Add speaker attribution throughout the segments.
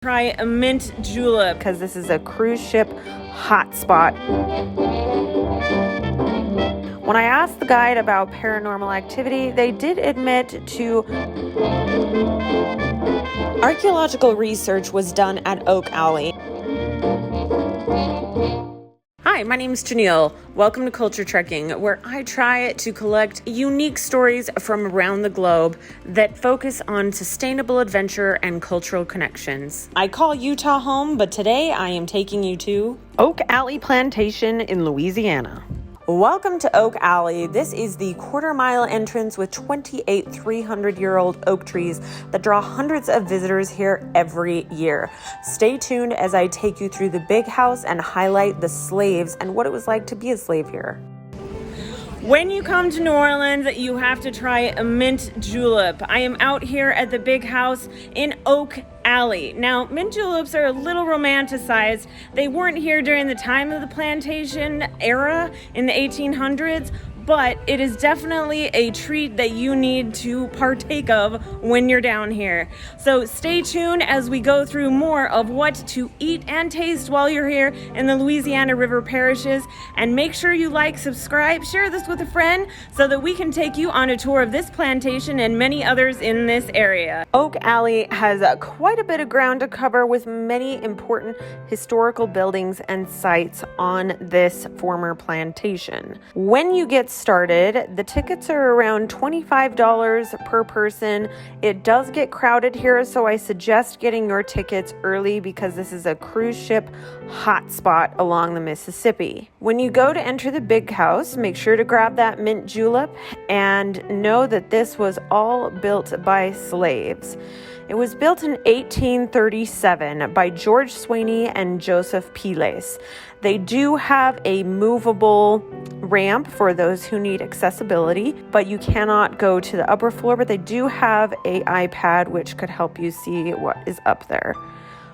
Speaker 1: try a mint julep because this is a cruise ship hotspot. When I asked the guide about paranormal activity, they did admit to archaeological research was done at Oak Alley. Hi, my name is Janelle. Welcome to Culture Trekking, where I try to collect unique stories from around the globe that focus on sustainable adventure and cultural connections. I call Utah home, but today I am taking you to Oak Alley Plantation in Louisiana. Welcome to Oak Alley. This is the quarter-mile entrance with 28 300-year-old oak trees that draw hundreds of visitors here every year. Stay tuned as I take you through the big house and highlight the slaves and what it was like to be a slave here. When you come to New Orleans, you have to try a mint julep. I am out here at the big house in Oak Alley. Now, mint juleps are a little romanticized. They weren't here during the time of the plantation era in the 1800s, but it is definitely a treat that you need to partake of when you're down here. So stay tuned as we go through more of what to eat and taste while you're here in the Louisiana River parishes. And make sure you like, subscribe, share this with a friend so that we can take you on a tour of this plantation and many others in this area. Oak Alley has quite a bit of ground to cover with many important historical buildings and sites on this former plantation. When you get started, the tickets are around $25 per person. It does get crowded here, so I suggest getting your tickets early because this is a cruise ship hotspot along the Mississippi. When you go to enter the big house, make sure to grab that mint julep and know that this was all built by slaves. It was built in 1837 by George Swaney and Joseph Piles. They do have a movable ramp for those who need accessibility, but you cannot go to the upper floor, but they do have an iPad which could help you see what is up there.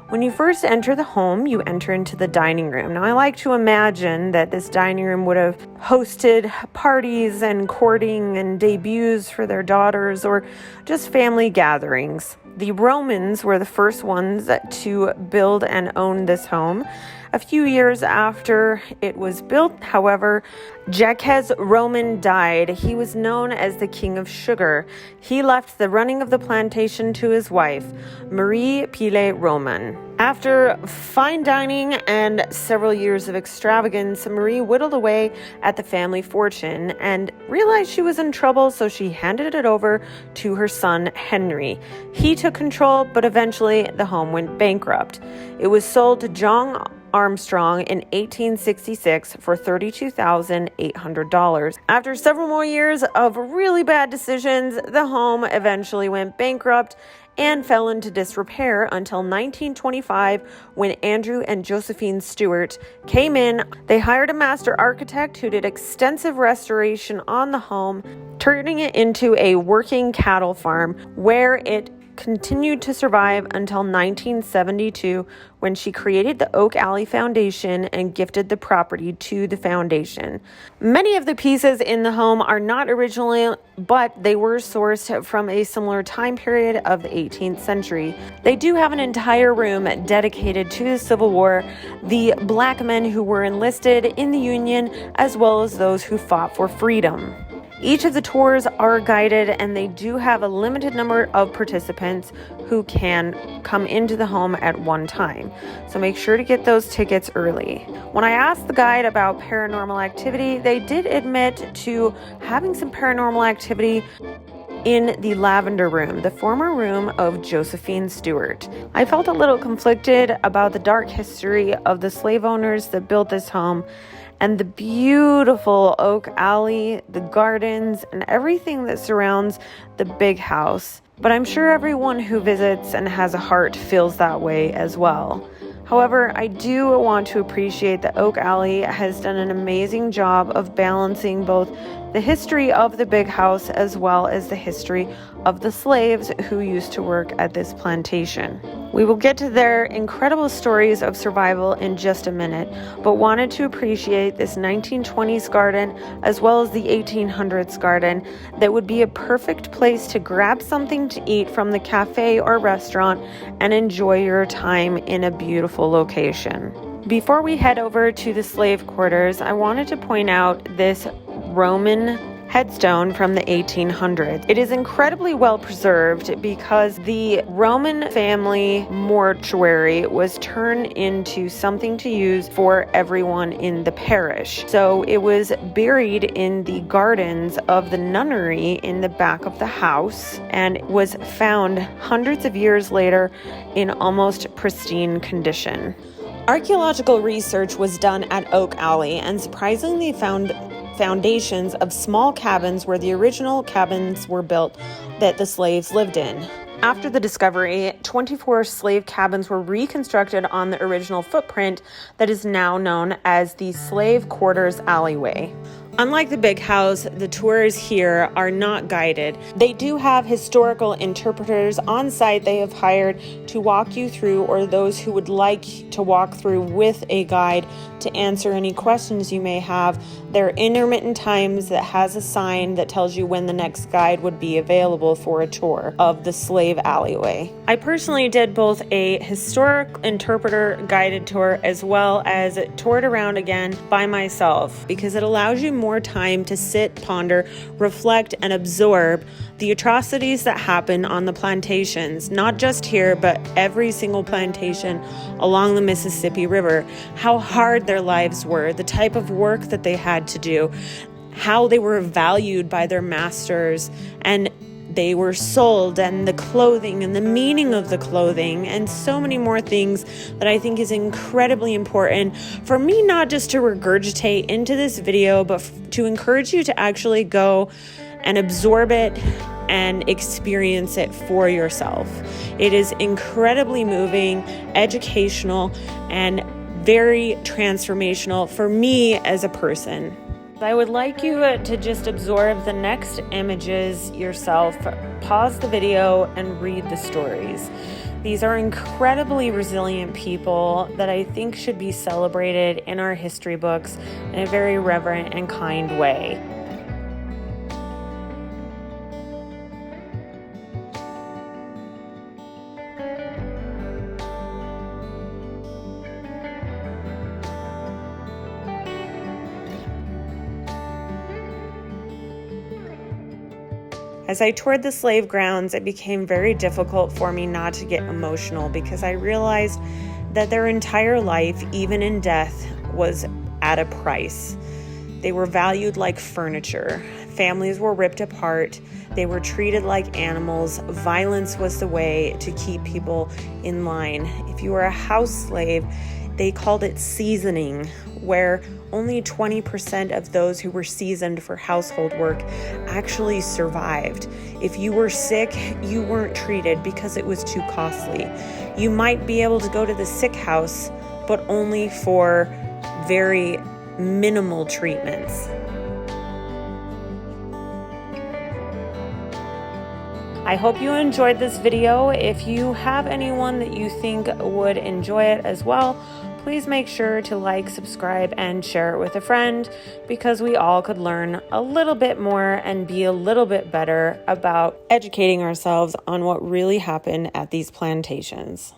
Speaker 1: When you first enter the home, you enter into the dining room. Now, I like to imagine that this dining room would have hosted parties and courting and debuts for their daughters or just family gatherings. The Romans were the first ones to build and own this home. A few years after it was built, however, Jacques Roman died. He was known as the King of Sugar. He left the running of the plantation to his wife, Marie Pile Roman. After fine dining and several years of extravagance, Marie whittled away at the family fortune and realized she was in trouble, so she handed it over to her son, Henry. He took control, but eventually the home went bankrupt. It was sold to John Armstrong in 1866 for $32,800. After several more years of really bad decisions, the home eventually went bankrupt and fell into disrepair until 1925 when Andrew and Josephine Stewart came in. They hired a master architect who did extensive restoration on the home, turning it into a working cattle farm where it continued to survive until 1972 when she created the Oak Alley Foundation and gifted the property to the foundation. Many of the pieces in the home are not original, but they were sourced from a similar time period of the 18th century. They do have an entire room dedicated to the Civil War, the black men who were enlisted in the Union, as well as those who fought for freedom. Each of the tours are guided, and they do have a limited number of participants who can come into the home at one time. So make sure to get those tickets early. When I asked the guide about paranormal activity, they did admit to having some paranormal activity in the lavender room, the former room of Josephine Stewart. I felt a little conflicted about the dark history of the slave owners that built this home and the beautiful Oak Alley, the gardens, and everything that surrounds the big house. But I'm sure everyone who visits and has a heart feels that way as well. However, I do want to appreciate that Oak Alley has done an amazing job of balancing both the history of the big house as well as the history of the slaves who used to work at this plantation. We will get to their incredible stories of survival in just a minute, but wanted to appreciate this 1920s garden as well as the 1800s garden that would be a perfect place to grab something to eat from the cafe or restaurant and enjoy your time in a beautiful location. Before we head over to the slave quarters, I wanted to point out this Roman headstone from the 1800s. It is incredibly well preserved because the Roman family mortuary was turned into something to use for everyone in the parish. So it was buried in the gardens of the nunnery in the back of the house and was found hundreds of years later in almost pristine condition. Archaeological research was done at Oak Alley and surprisingly found foundations of small cabins where the original cabins were built that the slaves lived in. After the discovery, 24 slave cabins were reconstructed on the original footprint that is now known as the Slave Quarters Alleyway. Unlike the big house, the tours here are not guided. They do have historical interpreters on site they have hired to walk you through, or those who would like to walk through with a guide to answer any questions you may have. There are intermittent times that has a sign that tells you when the next guide would be available for a tour of the slave alleyway. I personally did both a historic interpreter guided tour as well as toured around again by myself because it allows you more time to sit, ponder, reflect, and absorb the atrocities that happen on the plantations, not just here, but every single plantation along the Mississippi River, how hard their lives were, the type of work that they had to do, how they were valued by their masters, and they were sold, and the clothing and the meaning of the clothing, and so many more things that I think is incredibly important for me, not just to regurgitate into this video, but to encourage you to actually go and absorb it and experience it for yourself. It is incredibly moving, educational, and very transformational for me as a person. I would like you to just absorb the next images yourself, pause the video, and read the stories. These are incredibly resilient people that I think should be celebrated in our history books in a very reverent and kind way. As I toured the slave grounds, it became very difficult for me not to get emotional because I realized that their entire life, even in death, was at a price. They were valued like furniture. Families were ripped apart. They were treated like animals. Violence was the way to keep people in line. If you were a house slave, they called it seasoning, where only 20% of those who were seasoned for household work actually survived. If you were sick, you weren't treated because it was too costly. You might be able to go to the sick house, but only for very minimal treatments. I hope you enjoyed this video. If you have anyone that you think would enjoy it as well, please make sure to like, subscribe, and share it with a friend because we all could learn a little bit more and be a little bit better about educating ourselves on what really happened at these plantations.